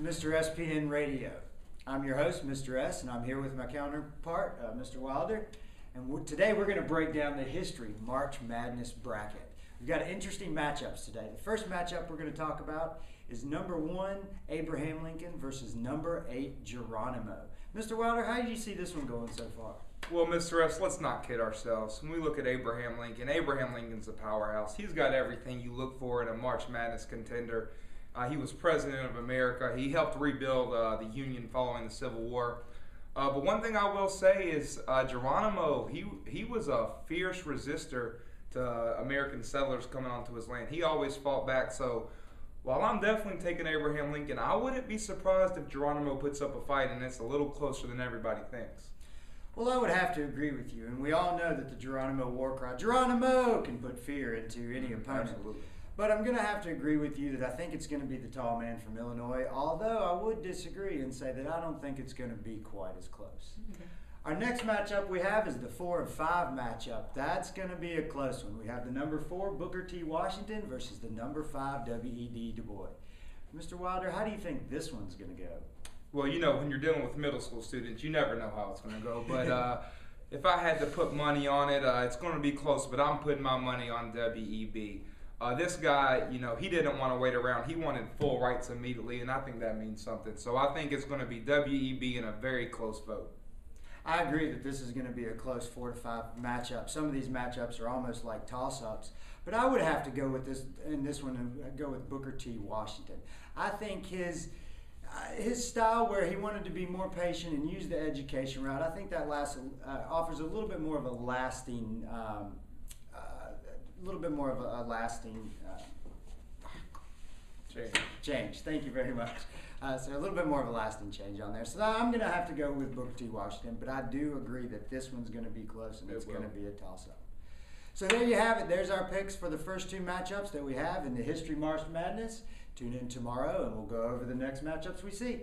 Mr. SPN Radio. I'm your host, Mr. S, and I'm here with my counterpart, Mr. Wilder. And today we're going to break down the history March Madness bracket. We've got interesting matchups today. The first matchup we're going to talk about is number 1, Abraham Lincoln versus number 8, Geronimo. Mr. Wilder, how do you see this one going so far? Well, Mr. S, let's not kid ourselves. When we look at Abraham Lincoln's a powerhouse. He's got everything you look for in a March Madness contender. He was president of America. He helped rebuild the Union following the Civil War. But one thing I will say is Geronimo, he was a fierce resistor to American settlers coming onto his land. He always fought back. So while I'm definitely taking Abraham Lincoln, I wouldn't be surprised if Geronimo puts up a fight and it's a little closer than everybody thinks. Well, I would have to agree with you, and we all know that the Geronimo war cry, Geronimo, can put fear into any opponent. Absolutely. But I'm going to have to agree with you that I think it's going to be the tall man from Illinois, although I would disagree and say that I don't think it's going to be quite as close. Okay. Our next matchup we have is the 4 and 5 matchup. That's going to be a close one. We have the number 4, Booker T. Washington versus the number 5, W.E.D. DuBois. Mr. Wilder, how do you think this one's going to go? Well, you know, when you're dealing with middle school students, you never know how it's going to go. But if I had to put money on it, it's going to be close, but I'm putting my money on W.E.B. This guy, you know, he didn't want to wait around. He wanted full rights immediately, and I think that means something. So I think it's going to be W.E.B. in a very close vote. I agree that this is going to be a close 4 to 5 matchup. Some of these matchups are almost like toss-ups, but I would have to go with this in this one and go with Booker T. Washington. I think his style, where he wanted to be more patient and use the education route, I think that offers a little bit more of a lasting. Change. Thank you very much. So a little bit more of a lasting change on there. So I'm going to have to go with Booker T. Washington, but I do agree that this one's going to be close and it's going to be a toss-up. So there you have it. There's our picks for the first 2 matchups that we have in the History March Madness. Tune in tomorrow and we'll go over the next matchups we see.